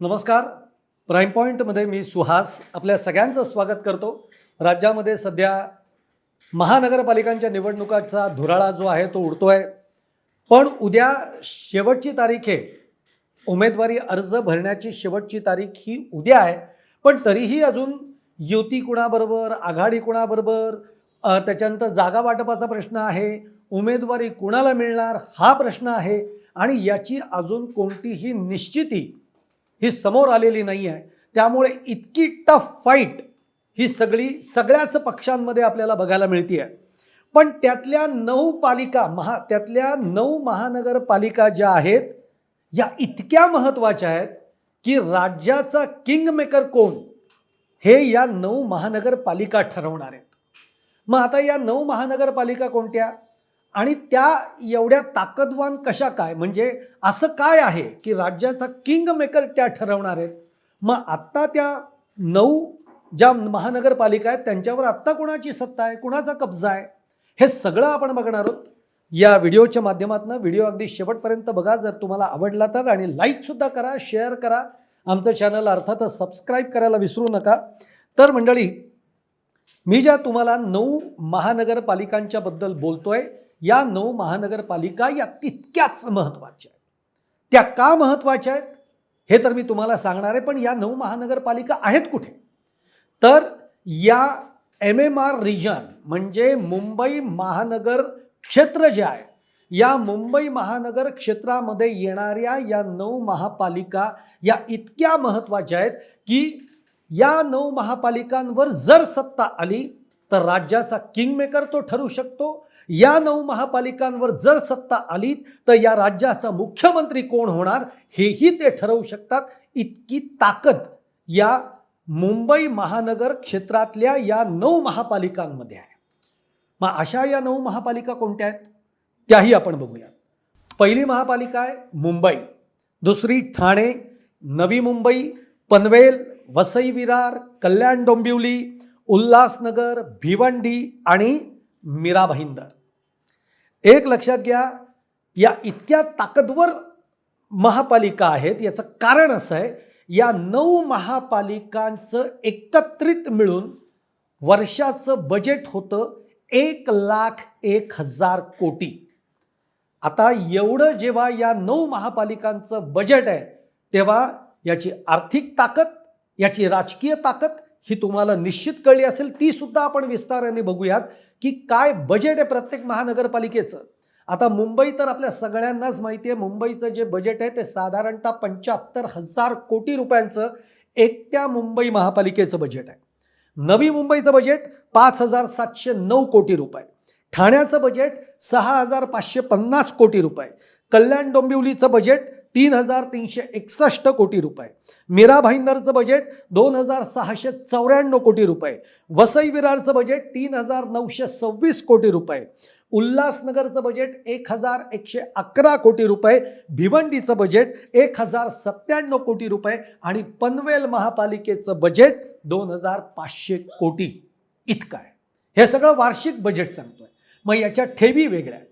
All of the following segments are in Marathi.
नमस्कार. प्राईम पॉईंटमध्ये मी सुहास आपल्या सगळ्यांचं स्वागत करतो. राज्यामध्ये सध्या महानगरपालिकांच्या निवडणुकाचा धुराळा जो आहे तो उडतोय. पण उद्या शेवटची तारीख आहे. उमेदवारी अर्ज भरण्याची शेवटची तारीख ही उद्या आहे. पण तरीही अजून युती कुणाबरोबर, आघाडी कुणाबरोबर, त्याच्यानंतर जागा वाटपाचा प्रश्न आहे, उमेदवारी कुणाला मिळणार हा प्रश्न आहे आणि याची अजून कोणतीही निश्चिती ही समोर आलेली नाही आहे. त्यामुळे इतकी टफ फाईट ही सगळ्याच पक्षांमध्ये आपल्याला बघायला मिळते आहे. पण त्यातल्या 9 पालिका त्यातल्या 9 महानगरपालिका ज्या आहेत या इतक्या महत्त्वाच्या आहेत की राज्याचा किंगमेकर कोण हे या 9 महानगरपालिका ठरवणार आहेत. मग आता या 9 महानगरपालिका कोणत्या आणि त्या एवढ्या ताकदवान कशा काय, म्हणजे असं काय आहे की राज्याचा किंग मेकर त्या ठरवणार आहेत. मग आत्ता त्या 9 ज्या महानगरपालिका आहेत त्यांच्यावर आत्ता कोणाची सत्ता आहे, कोणाचा कब्जा आहे, हे सगळं आपण बघणार आहोत या व्हिडिओच्या माध्यमातून. व्हिडिओ अगदी शेवटपर्यंत बघा. जर तुम्हाला आवडला तर आणि लाईकसुद्धा करा, शेअर करा. आमचं चॅनल अर्थातच सबस्क्राईब करायला विसरू नका. तर मंडळी, मी ज्या तुम्हाला 9 महानगरपालिकांच्या बद्दल बोलतोय या 9 महानगरपालिका या तितक्याच महत्त्वाच्या आहेत. त्या का महत्त्वाच्या आहेत हे तर मी तुम्हाला सांगणार आहे. पण या 9 महानगरपालिका आहेत कुठे, तर या MMR रिजन म्हणजे मुंबई महानगर क्षेत्र जे आहे या मुंबई महानगर क्षेत्रामध्ये येणाऱ्या या 9 महापालिका या इतक्या महत्त्वाच्या आहेत की या 9 महापालिकांवर जर सत्ता आली तर राज्याचा किंगमेकर तो ठरू शकतो. या 9 महापालिकांवर जर सत्ता आली तर या राज्याचा मुख्यमंत्री कोण होणार हेही ते ठरवू शकतात. इतकी ताकद या मुंबई महानगर क्षेत्रातल्या या 9 महापालिकांमध्ये आहे. मग अशा या 9 महापालिका कोणत्या आहेत त्याही आपण बघूया. पहिली महापालिका आहे मुंबई, दुसरी ठाणे, नवी मुंबई, पनवेल, वसई विरार, कल्याण डोंबिवली, उल्हासनगर, भिवंडी आणि मीरा भाईंदर. एक लक्षात घ्या, या इतक्या ताकदवर महापालिका आहेत. याचं कारण असं आहे, या 9 महापालिकांचं एकत्रित मिळून वर्षाचं बजेट होतं 1,01,000 कोटी. आता एवढं जेव्हा या 9 महापालिकांचं बजेट आहे तेव्हा याची आर्थिक ताकद, याची राजकीय ताकद ही तुम्हाला निश्चित कळली असेल. ती सुद्धा आपण विस्ताराने बघूयात की काय बजेट आहे प्रत्येक महानगरपालिकेचं. आता मुंबई तर आपल्या सगळ्यांनाच माहिती आहे, मुंबईचं जे बजेट आहे ते साधारणतः 75,000 कोटी रुपयांचं एकट्या मुंबई महापालिकेचं बजेट आहे. नवी मुंबईचं बजेट 5,709 कोटी रुपये, ठाण्याचं बजेट 6,550 कोटी रुपये, कल्याण डोंबिवलीचं बजेट 3,361 कोटी रुपये, मीरा भाईंदरचं बजेट 2,694 कोटी रुपये, वसई विरारचं बजेट 3,926 कोटी रुपये, उल्हासनगरचं बजेट 1,111 कोटी रुपये, भिवंडीचं बजेट 1,097 कोटी रुपये आणि पनवेल महापालिकेचं बजेट 2,500 कोटी इतकं आहे. हे सगळं वार्षिक बजेट सांगतोय. मग याच्या ठेवी वेगळ्या आहेत.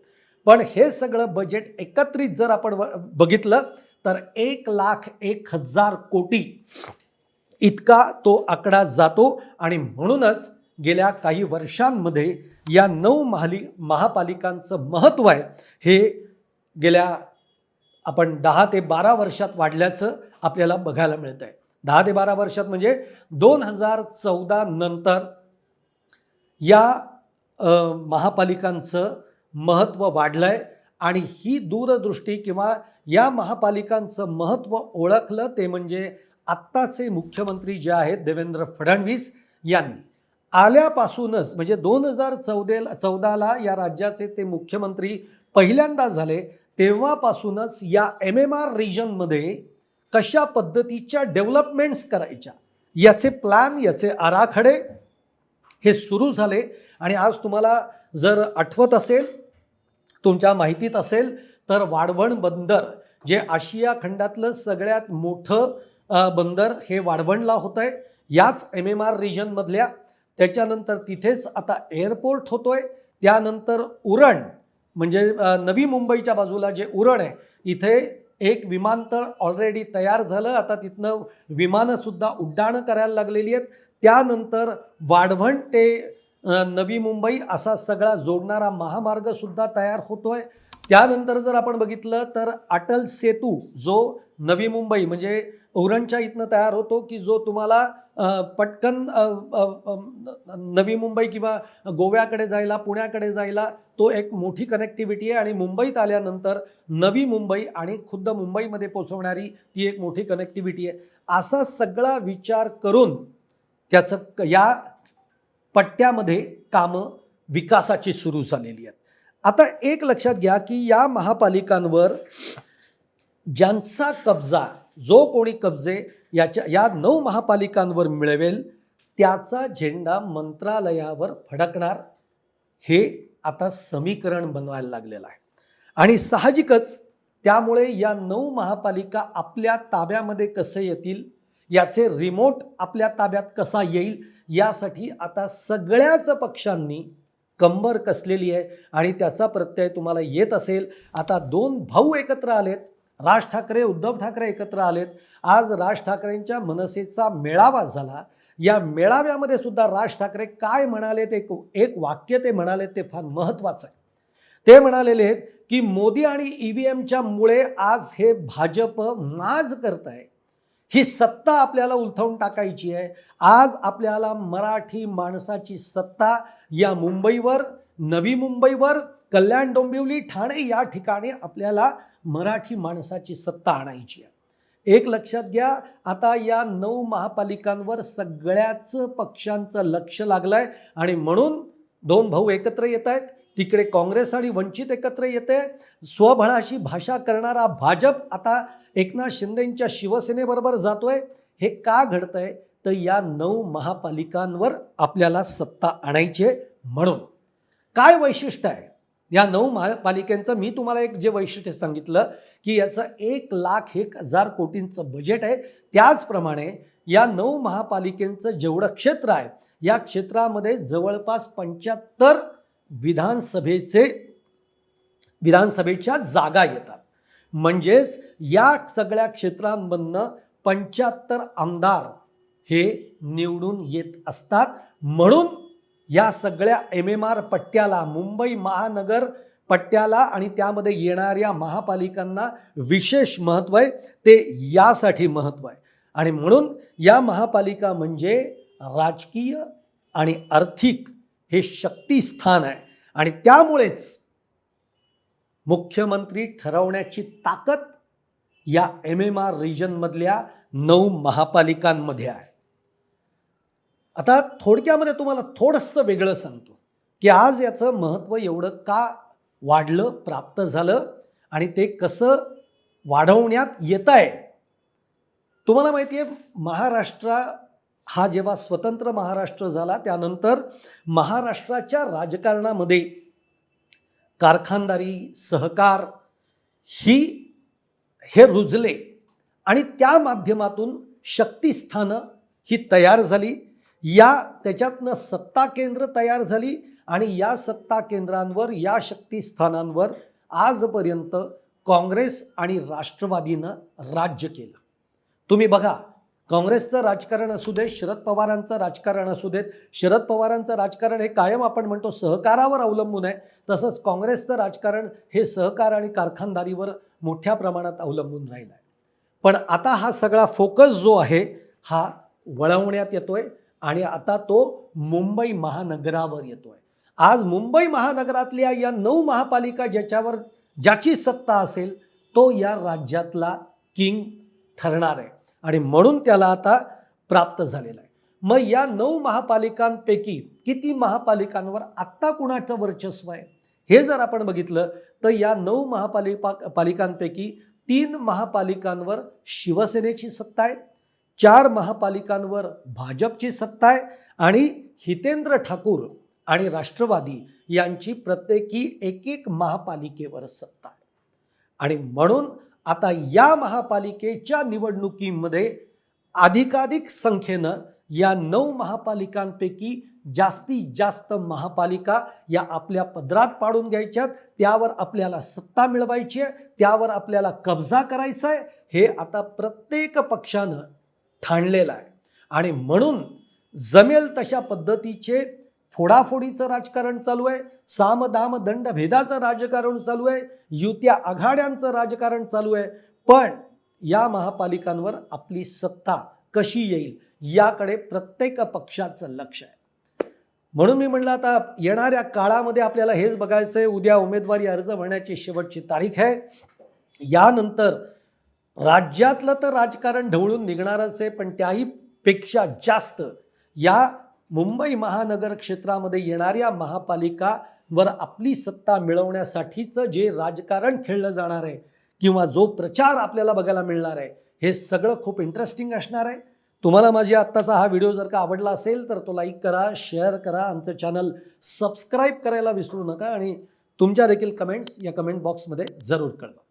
पण हे सगळं बजेट एकत्रित जर आपण बघितलं तर 1,01,000 कोटी इतका तो आकडा जातो. आणि म्हणूनच गेल्या काही वर्षांमध्ये या 9 महापालिकांचं महत्त्व आहे हे गेल्या आपण 10 ते 12 वर्षात वाढल्याचं आपल्याला बघायला मिळतं आहे. 10 ते 12 वर्षात म्हणजे 2014 नंतर या महापालिकांचं महत्त्व वाढलं आहे. आणि ही दूरदृष्टी किंवा या महापालिकांचं महत्त्व ओळखलं ते म्हणजे आत्ताचे मुख्यमंत्री जे आहेत देवेंद्र फडणवीस यांनी. आल्यापासूनच म्हणजे 2014ला या राज्याचे ते मुख्यमंत्री पहिल्यांदा झाले तेव्हापासूनच या MMR रिजनमध्ये कशा पद्धतीच्या डेव्हलपमेंट्स करायच्या याचे प्लॅन, याचे आराखडे हे सुरू झाले. आणि आज तुम्हाला जर आठवत असेल, तुमच्या माहितीत असेल तर वाढवण बंदर जे आशिया खंडातलं सगळ्यात मोठं बंदर हे वाढवणला होतं आहे याच MMR रिजनमधल्या. त्याच्यानंतर तिथेच आता एअरपोर्ट होतोय. त्यानंतर उरण म्हणजे नवी मुंबईच्या बाजूला जे उरण आहे इथे एक विमानतळ ऑलरेडी तयार झालं, आता तिथनं विमानंसुद्धा उड्डाणं करायला लागलेली आहेत. त्यानंतर वाढवण ते नवी मुंबई असा सगळा जोडणारा महामार्गसुद्धा तयार होतोय. त्यानंतर जर आपण बघितलं तर अटल सेतू जो नवी मुंबई म्हणजे उरणच्या इथनं तयार होतो, की जो तुम्हाला पटकन नवी मुंबई किंवा गोव्याकडे जायला, पुण्याकडे जायला तो एक मोठी कनेक्टिव्हिटी आहे. आणि मुंबईत आल्यानंतर नवी मुंबई आणि खुद्द मुंबईमध्ये पोहोचवणारी ती एक मोठी कनेक्टिव्हिटी आहे. असा सगळा विचार करून त्याचं या पट्ट्यामध्ये कामं विकासाची सुरू झालेली आहेत. आता एक लक्षात घ्या की या महापालिकांवर ज्यांचा कब्जा, जो कोणी कब्जे या 9 महापालिकांवर मिळवेल त्याचा झेंडा मंत्रालयावर फडकणार, हे आता समीकरण बनवायला लागलेलं आहे. आणि साहजिकच त्यामुळे या 9 महापालिका आपल्या ताब्यामध्ये कसे येतील, याचे रिमोट आपल्या ताब्यात कसा येईल, यासाठी आता सगळ्याच पक्षांनी कंबर कसलेली आहे. आणि त्याचा प्रत्यय तुम्हाला येत असेल. आता 2 भाऊ एकत्र आलेत, राज ठाकरे, उद्धव ठाकरे एकत्र आलेत. आज राज ठाकरेंच्या मनसेचा मेळावा झाला. या मेळाव्यामध्ये सुद्धा राज ठाकरे काय म्हणाले, ते एक वाक्य ते म्हणाले ते फार महत्त्वाचं आहे. ते म्हणालेले आहेत की मोदी आणि EVMच्या मुळे आज हे भाजप माज करत आहे. ही सत्ता आपल्याला उलथवून टाकायची आहे. आज आपल्याला मराठी माणसाची सत्ता या मुंबईवर, नवी मुंबईवर, कल्याण, डोंबिवली, ठाणे या ठिकाणी आपल्याला मराठी माणसाची सत्ता आणायची आहे. एक लक्षात घ्या, आता या 9 महापालिकांवर सगळ्याच पक्षांचं लक्ष लागलंय. आणि म्हणून 2 भाऊ एकत्र येत आहेत. तिकडे काँग्रेस आणि वंचित एकत्र येते. स्वबळाची भाषा करणारा भाजप आता एकनाथ शिंदेंच्या शिवसेनेबरोबर जातोय. हे का घडतंय, तर या 9 महापालिकांवर आपल्याला सत्ता आणायची आहे. म्हणून काय वैशिष्ट्य आहे या 9 महापालिकांचं, मी तुम्हाला एक जे वैशिष्ट्य सांगितलं की याचं 1,01,000 कोटींचं बजेट आहे. त्याचप्रमाणे या 9 महापालिकांचं जेवढं क्षेत्र आहे, या क्षेत्रामध्ये जवळपास 75 विधानसभेच्या जागा येतात. म्हणजेच या सगळ्या क्षेत्रांमधनं 75 आमदार हे निवडून येत असतात. म्हणून या सगळ्या MMR पट्ट्याला, मुंबई महानगर पट्ट्याला आणि त्यामध्ये येणाऱ्या महापालिकांना विशेष महत्त्व आहे. ते यासाठी महत्त्व आहे. आणि म्हणून या महापालिका म्हणजे राजकीय आणि आर्थिक हे शक्तिस्थान आहे. आणि त्यामुळेच मुख्यमंत्री ठरवण्याची ताकद या MMR रिजनमधल्या 9 महापालिकांमध्ये आहे. आता थोडक्यामध्ये तुम्हाला थोडंसं वेगळं सांगतो की आज याचं महत्त्व एवढं का वाढलं, प्राप्त झालं आणि ते कसं वाढवण्यात येत आहे. तुम्हाला माहिती आहे, महाराष्ट्र हा जेव्हा स्वतंत्र महाराष्ट्र झाला त्यानंतर महाराष्ट्राच्या राजकारणामध्ये कारखानदारी, सहकार हे रुजले आणि त्या माध्यमातून शक्तिस्थानं ही तयार झाली. त्याच्यातनं सत्ता केंद्र तयार झाली आणि या सत्ता केंद्रांवर, या शक्तिस्थानांवर आजपर्यंत काँग्रेस आणि राष्ट्रवादीनं राज्य केलं. तुम्ही बघा, काँग्रेसचं राजकारण असू दे, शरद पवारांचं राजकारण असू देत, शरद पवारांचं राजकारण हे कायम आपण म्हणतो सहकारावर अवलंबून आहे. तसंच काँग्रेसचं राजकारण हे सहकार आणि कारखानदारीवर मोठ्या प्रमाणात अवलंबून राहिलं आहे. पण आता हा सगळा फोकस जो आहे हा वळवण्यात येतोय आणि आता तो मुंबई महानगरावर येतोय. आज मुंबई महानगरातल्या या 9 महापालिका ज्याची सत्ता असेल तो या राज्यातला किंग ठरणार आहे आणि म्हणून त्याला आता प्राप्त झालेला आहे. मग या 9 महापालिकांपैकी किती महापालिकांवर आत्ता कुणाचं वर्चस्व आहे हे जर आपण बघितलं तर या 9 महापालिकांपैकी 3 महापालिकांवर शिवसेनेची सत्ता आहे, 4 महापालिकांवर भाजपची सत्ता आहे आणि हितेंद्र ठाकूर आणि राष्ट्रवादी यांची प्रत्येकी एक महापालिकेवर सत्ता आहे. आणि म्हणून आता या महापालिकेच्या निवडणुकीमध्ये अधिकाधिक संख्येनं या 9 महापालिकांपैकी जास्तीत जास्त महापालिका या आपल्या पदरात पाडून घ्यायच्यात, त्यावर आपल्याला सत्ता मिळवायची आहे. त्यावर आपल्याला कब्जा करायचा आहे हे आता प्रत्येक पक्षानं ठाणलेलं आहे. आणि म्हणून जमेल तशा पद्धतीचे फोडाफोडीचं राजकारण चालू आहे, सामदाम दंड भेदाचं राजकारण चालू आहे, युत्या आघाड्यांचं राजकारण चालू आहे. पण या महापालिकांवर आपली सत्ता कशी येईल याकडे प्रत्येक पक्षाचं लक्ष आहे. म्हणून मी म्हणलं आता येणाऱ्या काळामध्ये आपल्याला हेच बघायचं आहे. उद्या उमेदवारी अर्ज भरण्याची शेवटची तारीख आहे. यानंतर राज्यातलं तर राजकारण ढवळून निघणारच आहे, पण त्याही पेक्षा जास्त या मुंबई महानगर क्षेत्रामध्ये येणाऱ्या महापालिकावर आपली सत्ता मिळवण्यासाठीचं जे राजकारण खेळलं जाणार आहे किंवा जो प्रचार आपल्याला बघायला मिळणार आहे हे सगळं खूप इंटरेस्टिंग असणार आहे. तुम्हाला माझी आत्ताचा हा व्हिडिओ जर का आवडला असेल तर तो लाईक करा, शेअर करा, आमचं चॅनल सबस्क्राईब करायला विसरू नका आणि तुमच्या देखील कमेंट्स या कमेंट बॉक्समध्ये जरूर कळवा.